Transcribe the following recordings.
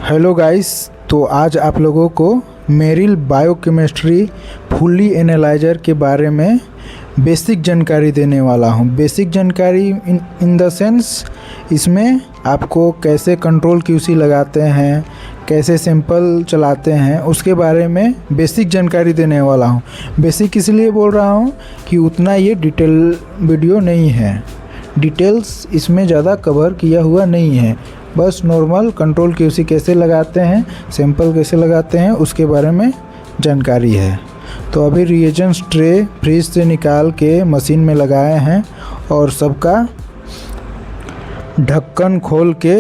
Hello guys, तो आज आप लोगों को मेरिल बायोकेमिस्ट्री फुल्ली एनालाइजर के बारे में बेसिक जानकारी देने वाला हूं। बेसिक जानकारी इन द सेंस इसमें आपको कैसे कंट्रोल क्यूसी लगाते हैं, कैसे सैंपल चलाते हैं, उसके बारे में बेसिक जानकारी देने वाला हूं। बेसिक इसलिए बोल रहा हूं कि उतना ये डिटेल वीडियो नहीं है, डिटेल्स इसमें ज़्यादा कवर किया हुआ नहीं है। बस नॉर्मल कंट्रोल क्यूसी कैसे लगाते हैं, सैंपल कैसे लगाते हैं, उसके बारे में जानकारी है। तो अभी रिएजेंट्स ट्रे फ्रिज से निकाल के मशीन में लगाए हैं और सबका ढक्कन खोल के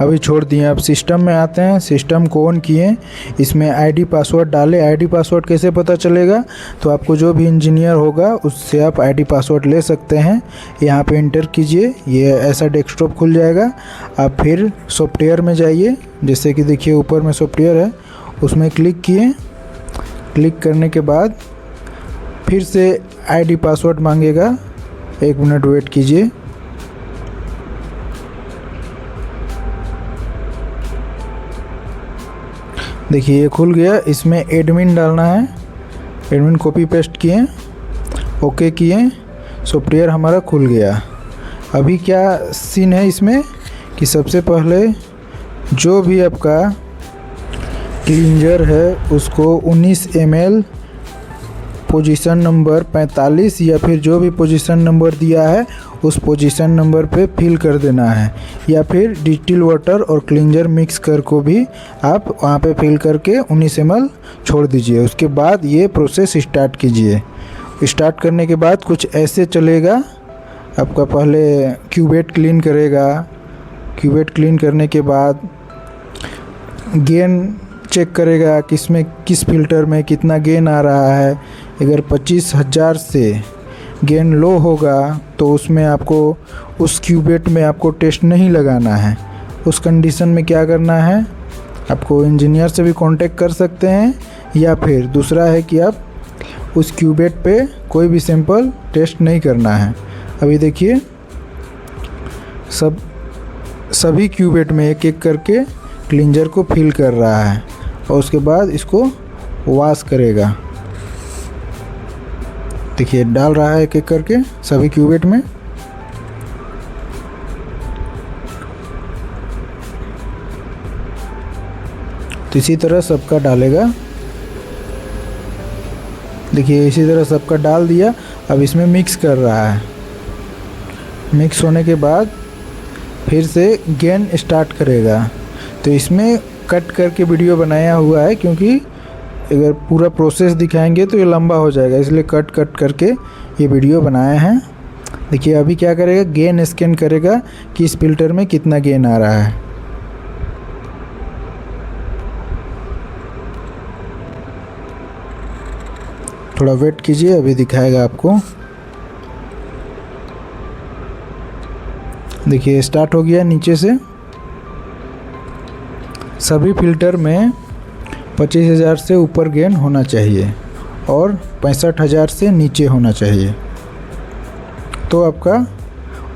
अभी छोड़ दिए। अब सिस्टम में आते हैं, सिस्टम को ऑन किए, इसमें आईडी पासवर्ड डालें। आईडी पासवर्ड कैसे पता चलेगा? तो आपको जो भी इंजीनियर होगा उससे आप आईडी पासवर्ड ले सकते हैं। यहाँ पे इंटर कीजिए, ये ऐसा डेस्कटॉप खुल जाएगा। आप फिर सॉफ्टवेयर में जाइए, जैसे कि देखिए ऊपर में सॉफ्टवेयर है, उसमें क्लिक किए। क्लिक करने के बाद फिर से आईडी पासवर्ड मांगेगा, 1 मिनट वेट कीजिए। देखिए ये खुल गया। इसमें एडमिन डालना है, एडमिन कॉपी पेस्ट किए, ओके किए, सॉफ्टवेयर हमारा खुल गया। अभी क्या सीन है इसमें कि सबसे पहले जो भी आपका क्लींजर है उसको 19 ml पोजीशन नंबर 45 या फिर जो भी पोजीशन नंबर दिया है उस पोजीशन नंबर पे फिल कर देना है, या फिर डिस्टिल वाटर और क्लींजर मिक्स कर को भी आप वहाँ पे फिल करके 19 ml छोड़ दीजिए। उसके बाद ये प्रोसेस स्टार्ट कीजिए। स्टार्ट करने के बाद कुछ ऐसे चलेगा। आपका पहले क्यूबेट क्लीन करेगा। क्यूबेट क्लीन करने के बाद गेन चेक करेगा किसमें, किस फिल्टर में कितना गेन आ रहा है। अगर 25,000 से गेन लो होगा तो उसमें आपको, उस क्यूबेट में आपको टेस्ट नहीं लगाना है। उस कंडीशन में क्या करना है, आपको इंजीनियर से भी कांटेक्ट कर सकते हैं, या फिर दूसरा है कि आप उस क्यूबेट पे कोई भी सैंपल टेस्ट नहीं करना है। अभी देखिए सभी क्यूबेट में एक एक करके क्लींजर को फिल कर रहा है और उसके बाद इसको वॉश करेगा। देखिए डाल रहा है एक एक करके सभी क्यूबेट में। तो इसी तरह सबका डालेगा। देखिए इसी तरह सबका डाल दिया। अब इसमें मिक्स कर रहा है। मिक्स होने के बाद फिर से गेन स्टार्ट करेगा। तो इसमें कट करके वीडियो बनाया हुआ है, क्योंकि अगर पूरा प्रोसेस दिखाएंगे तो ये लंबा हो जाएगा, इसलिए कट करके ये वीडियो बनाए हैं। देखिए अभी क्या करेगा, गेन स्कैन करेगा कि इस फिल्टर में कितना गेन आ रहा है। थोड़ा वेट कीजिए, अभी दिखाएगा आपको। देखिए स्टार्ट हो गया। नीचे से सभी फिल्टर में 25,000 से ऊपर गेन होना चाहिए और 65,000 से नीचे होना चाहिए, तो आपका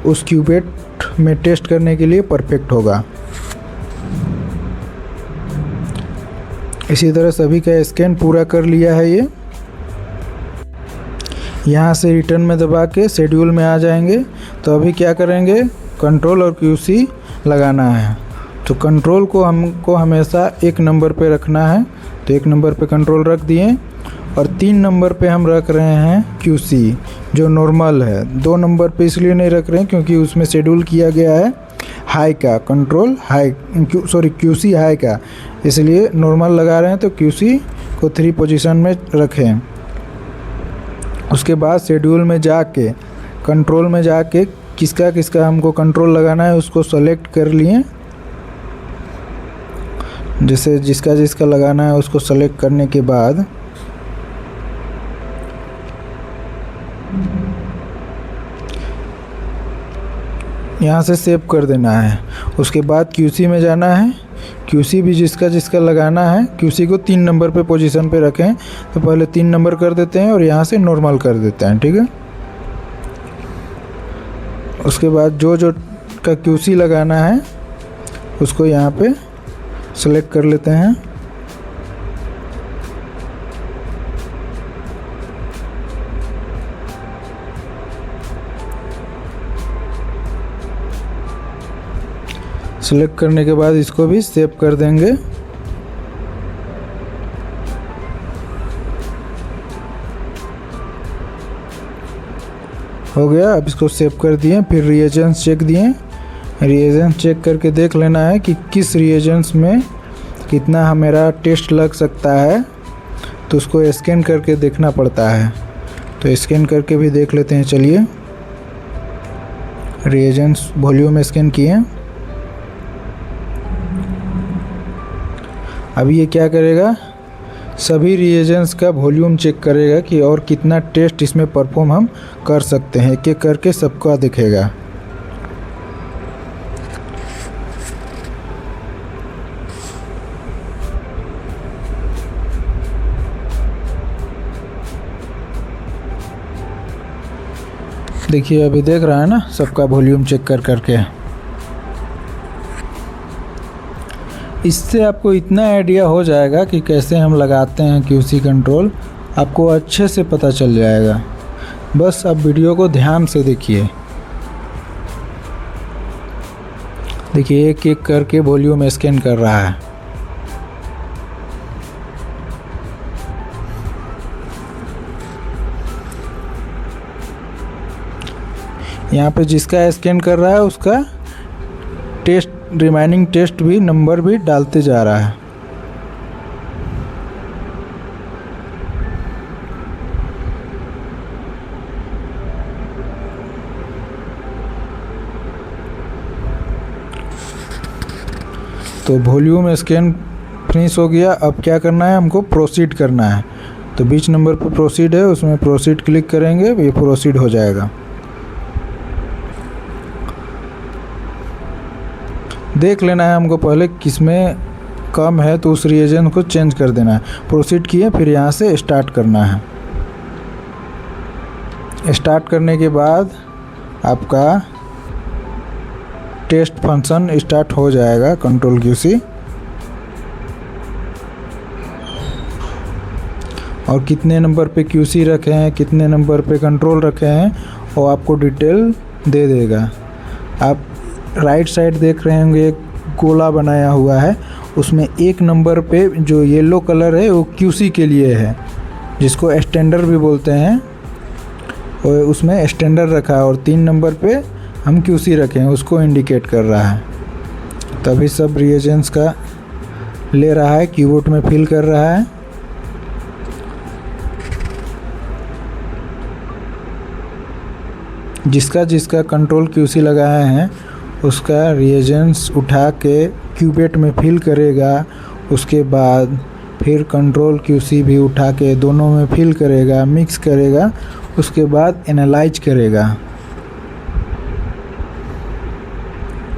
उस क्यूबेट में टेस्ट करने के लिए परफेक्ट होगा। इसी तरह सभी का स्कैन पूरा कर लिया है। ये यहाँ से रिटर्न में दबा के शेड्यूल में आ जाएंगे। तो अभी क्या करेंगे, कंट्रोल और क्यूसी लगाना है। तो कंट्रोल को हमको हमेशा 1 नंबर पे रखना है, तो 1 नंबर पे कंट्रोल रख दिए, और 3 नंबर पे हम रख रहे हैं क्यूसी जो नॉर्मल है। 2 नंबर पे इसलिए नहीं रख रहे हैं क्योंकि उसमें शेड्यूल किया गया है हाई का, कंट्रोल हाई क्यूसी हाई का, इसलिए नॉर्मल लगा रहे हैं। तो क्यूसी को 3 पोजीशन में रखें। उसके बाद शेड्यूल में जाके, कंट्रोल में जाके किसका किसका हमको कंट्रोल लगाना है उसको सेलेक्ट कर लिए। जैसे जिसका जिसका लगाना है उसको सेलेक्ट करने के बाद यहाँ से सेव कर देना है। उसके बाद क्यूसी में जाना है। क्यूसी भी जिसका जिसका लगाना है, क्यूसी को 3 नंबर पे पोजीशन पे रखें। तो पहले 3 नंबर कर देते हैं और यहाँ से नॉर्मल कर देते हैं, ठीक है। उसके बाद जो का क्यूसी लगाना है उसको यहाँ पे सेलेक्ट कर लेते हैं। सेलेक्ट करने के बाद इसको भी सेव कर देंगे। हो गया। अब इसको सेव कर दिए। फिर रिएजेंट्स चेक दिए। रिएजेंट्स चेक करके देख लेना है कि किस रिएजेंट्स में कितना मेरा टेस्ट लग सकता है, तो उसको स्कैन करके देखना पड़ता है। तो स्कैन करके भी देख लेते हैं। चलिए, रिएजेंट्स वॉल्यूम स्कैन किए। अब ये क्या करेगा, सभी रिएजेंट्स का वॉल्यूम चेक करेगा कि और कितना टेस्ट इसमें परफॉर्म हम कर सकते हैं। एक एक करके सबका दिखेगा। देखिए, अभी देख रहा है ना सबका वॉल्यूम चेक कर करके। इससे आपको इतना आइडिया हो जाएगा कि कैसे हम लगाते हैं QC कंट्रोल, आपको अच्छे से पता चल जाएगा। बस आप वीडियो को ध्यान से देखिए। देखिए, एक एक करके वॉल्यूम स्कैन कर रहा है। यहाँ पे जिसका स्कैन कर रहा है उसका टेस्ट, रिमाइनिंग टेस्ट भी नंबर भी डालते जा रहा है। तो वॉल्यूम स्कैन फिनिश हो गया। अब क्या करना है, हमको प्रोसीड करना है। तो बीच नंबर पर प्रोसीड है, उसमें प्रोसीड क्लिक करेंगे, ये प्रोसीड हो जाएगा। देख लेना है हमको पहले किसमें कम है, तो उस रिएजेंट को चेंज कर देना है। प्रोसीड किए, फिर यहाँ से स्टार्ट करना है। स्टार्ट करने के बाद आपका टेस्ट फंक्शन स्टार्ट हो जाएगा, कंट्रोल QC। और कितने नंबर पे QC रखे हैं, कितने नंबर पे कंट्रोल रखे हैं, वो आपको डिटेल दे देगा। आप राइट साइड देख रहे होंगे, एक गोला बनाया हुआ है, उसमें एक नंबर पे जो येलो कलर है वो QC के लिए है, जिसको स्टैंडर्ड भी बोलते हैं। और उसमें स्टैंडर्ड रखा है, और 3 नंबर पे हम QC रखे हैं, उसको इंडिकेट कर रहा है। तभी सब रिएजेंट्स का ले रहा है, कीबोर्ड में फिल कर रहा है। जिसका जिसका कंट्रोल QC लगाए हैं उसका रिएजेंट्स उठा के क्यूबेट में फिल करेगा। उसके बाद फिर कंट्रोल QC भी उठा के दोनों में फिल करेगा, मिक्स करेगा। उसके बाद एनालाइज करेगा।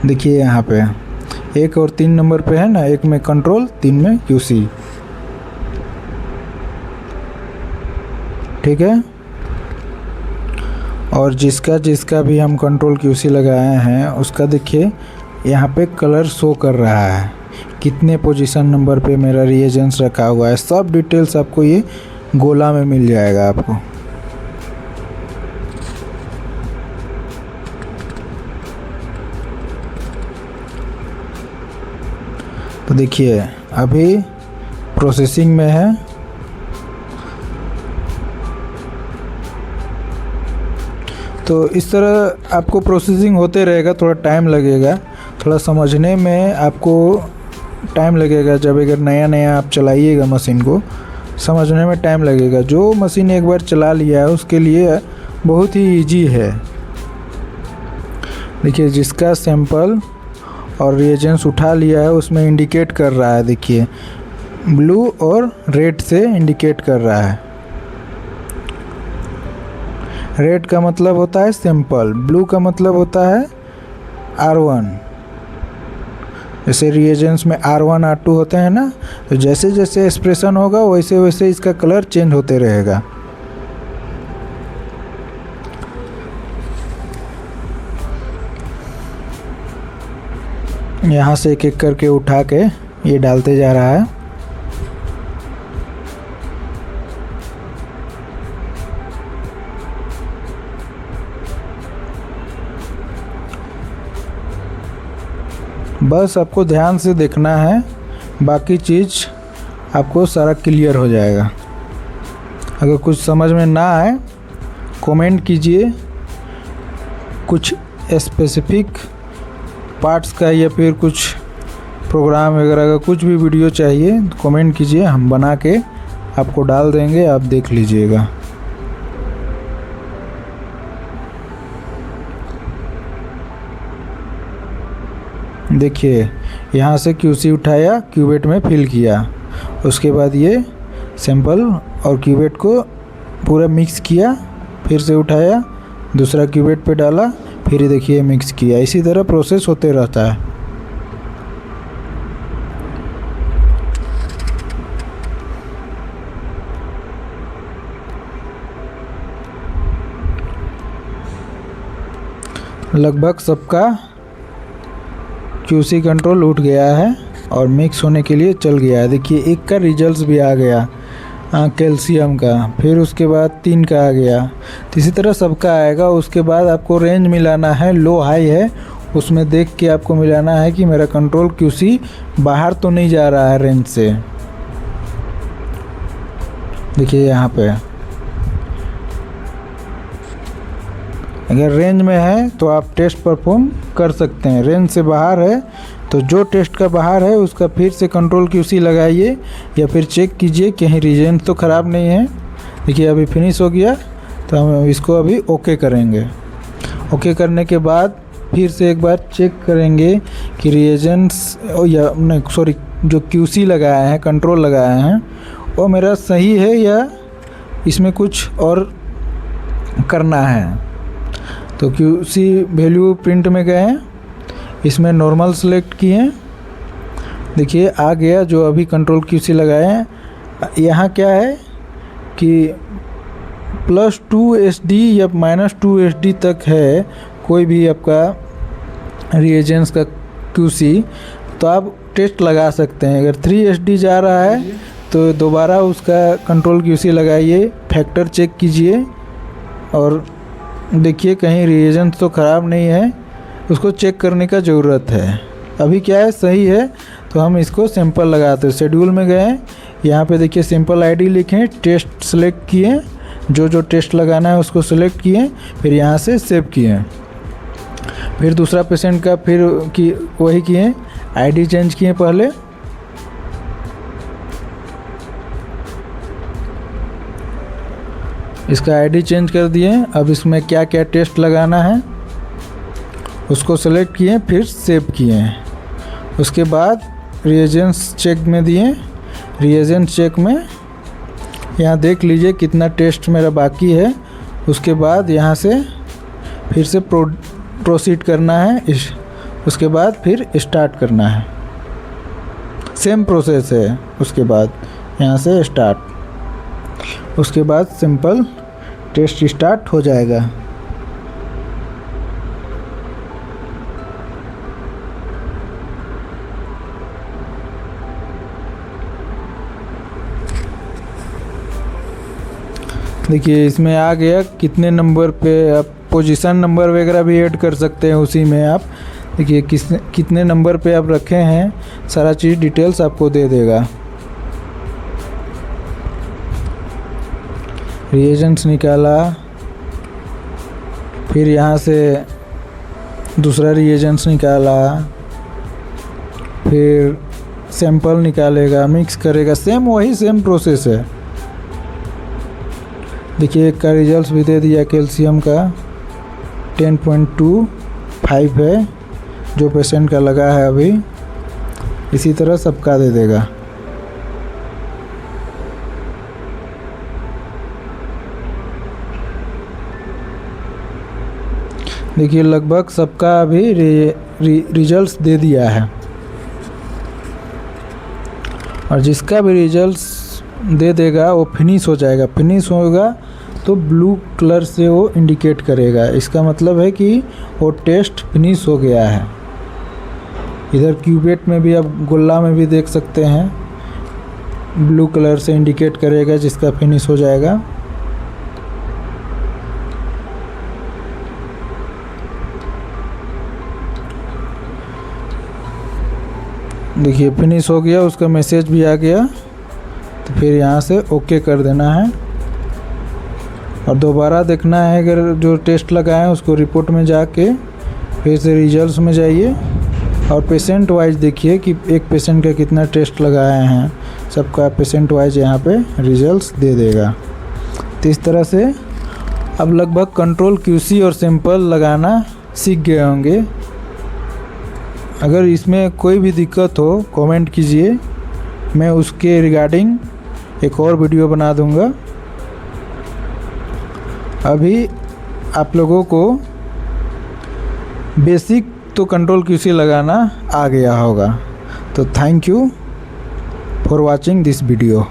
देखिए यहाँ पे 1 और 3 नंबर पे है ना, 1 में कंट्रोल, 3 में QC। ठीक है। और जिसका जिसका भी हम कंट्रोल QC लगाए हैं उसका देखिए यहाँ पे कलर शो कर रहा है, कितने पोजीशन नंबर पे मेरा रिएजेंट्स रखा हुआ है। सब डिटेल्स आपको ये गोला में मिल जाएगा आपको। तो देखिए अभी प्रोसेसिंग में है। तो इस तरह आपको प्रोसेसिंग होते रहेगा, थोड़ा टाइम लगेगा, थोड़ा समझने में आपको टाइम लगेगा। जब अगर नया नया आप चलाइएगा मशीन को, समझने में टाइम लगेगा। जो मशीन एक बार चला लिया है उसके लिए बहुत ही इजी है। देखिए जिसका सैंपल और रिएजेंट्स उठा लिया है उसमें इंडिकेट कर रहा है, देखिए ब्लू और रेड से इंडिकेट कर रहा है। रेड का मतलब होता है सैंपल, ब्लू का मतलब होता है R1। जैसे रिएजेंट्स में R1 R2 होते हैं ना, तो जैसे जैसे एक्सप्रेशन होगा वैसे वैसे इसका कलर चेंज होते रहेगा। यहाँ से एक एक करके उठा के ये डालते जा रहा है। बस आपको ध्यान से देखना है, बाकी चीज़ आपको सारा क्लियर हो जाएगा। अगर कुछ समझ में ना आए कमेंट कीजिए, कुछ स्पेसिफिक पार्ट्स का या फिर कुछ प्रोग्राम वगैरह का कुछ भी वीडियो चाहिए तो कमेंट कीजिए, हम बना के आपको डाल देंगे, आप देख लीजिएगा। देखिए यहाँ से क्यूसी उठाया, क्यूबेट में फिल किया, उसके बाद ये सैंपल और क्यूबेट को पूरा मिक्स किया, फिर से उठाया, दूसरा क्यूबेट पे डाला, फिर देखिए मिक्स किया। इसी तरह प्रोसेस होते रहता है। लगभग सबका क्यूसी कंट्रोल उठ गया है और मिक्स होने के लिए चल गया है। देखिए एक का रिजल्ट्स भी आ गया कैल्शियम का, फिर उसके बाद 3 का आ गया, तो इसी तरह सबका आएगा। उसके बाद आपको रेंज मिलाना है, लो हाई है उसमें देख के आपको मिलाना है कि मेरा कंट्रोल क्यूसी बाहर तो नहीं जा रहा है रेंज से। देखिए यहाँ पे अगर रेंज में है तो आप टेस्ट परफॉर्म कर सकते हैं, रेंज से बाहर है तो जो टेस्ट का बाहर है उसका फिर से कंट्रोल क्यूसी लगाइए या फिर चेक कीजिए कहीं रीजन तो ख़राब नहीं है। देखिए अभी फिनिश हो गया, तो हम इसको अभी ओके करेंगे। ओके करने के बाद फिर से एक बार चेक करेंगे कि रिएजेंट्स या नहीं सॉरी जो क्यूसी लगाए हैं, कंट्रोल लगाए हैं, वो मेरा सही है या इसमें कुछ और करना है। तो क्यूसी वैल्यू प्रिंट में गए हैं, इसमें नॉर्मल सेलेक्ट किए, देखिए आ गया जो अभी कंट्रोल क्यूसी लगाए हैं। यहाँ क्या है कि +2 SD या -2 SD तक है कोई भी आपका रिएजेंट्स का क्यूसी, तो आप टेस्ट लगा सकते हैं। अगर 3 SD जा रहा है तो दोबारा उसका कंट्रोल क्यूसी लगाइए, फैक्टर चेक कीजिए और देखिए कहीं रिएजेंट तो ख़राब नहीं है, उसको चेक करने का ज़रूरत है। अभी क्या है सही है तो हम इसको सैंपल लगाते हैं। शेड्यूल में गए, यहाँ पे देखिए सैंपल आईडी लिखें, टेस्ट सेलेक्ट किए, जो टेस्ट लगाना है उसको सेलेक्ट किए, फिर यहाँ से सेव किए, फिर दूसरा पेशेंट का फिर की वही किए, आईडी चेंज किए पहले, इसका आईडी चेंज कर दिए। अब इसमें क्या क्या टेस्ट लगाना है उसको सेलेक्ट किए, फिर सेव किए। उसके बाद रिएजेंट्स चेक में दिए, रिएजेंट चेक में यहाँ देख लीजिए कितना टेस्ट मेरा बाकी है। उसके बाद यहाँ से फिर से प्रोसीड करना है, उसके बाद फिर स्टार्ट करना है, सेम प्रोसेस है। उसके बाद यहाँ से स्टार्ट, उसके बाद सिंपल टेस्ट स्टार्ट हो जाएगा। देखिए इसमें आ गया कितने नंबर पे, आप पोजीशन नंबर वगैरह भी ऐड कर सकते हैं उसी में। आप देखिए कितने नंबर पे आप रखे हैं, सारा चीज़ डिटेल्स आपको दे देगा। रिएजेंट्स निकाला, फिर यहाँ से दूसरा रिएजेंट्स निकाला, फिर सैंपल निकालेगा, मिक्स करेगा, वही सेम प्रोसेस है। देखिए एक का रिजल्ट्स भी दे दिया, कैल्शियम का 10.25 है जो पेशेंट का लगा है अभी, इसी तरह सबका दे देगा। देखिए लगभग सबका अभी रिजल्ट्स दे दिया है, और जिसका भी रिजल्ट्स दे देगा वो फिनिश हो जाएगा। फिनिश होगा तो ब्लू कलर से वो इंडिकेट करेगा, इसका मतलब है कि वो टेस्ट फिनिश हो गया है। इधर क्यूबेट में भी आप गोल्ला में भी देख सकते हैं, ब्लू कलर से इंडिकेट करेगा जिसका फिनिश हो जाएगा। देखिए फिनिश हो गया, उसका मैसेज भी आ गया। तो फिर यहाँ से ओके कर देना है और दोबारा देखना है। अगर जो टेस्ट लगाए हैं उसको रिपोर्ट में जाके फिर से रिजल्ट्स में जाइए और पेशेंट वाइज देखिए कि एक पेशेंट का कितना टेस्ट लगाए हैं। सबका पेशेंट वाइज यहाँ पे रिजल्ट्स दे देगा। तो इस तरह से अब लगभग कंट्रोल क्यूसी और सैंपल लगाना सीख गए होंगे। अगर इसमें कोई भी दिक्कत हो कमेंट कीजिए, मैं उसके रिगार्डिंग एक और वीडियो बना दूंगा। अभी आप लोगों को बेसिक तो कंट्रोल क्यूसी लगाना आ गया होगा। तो thank you for watching this video.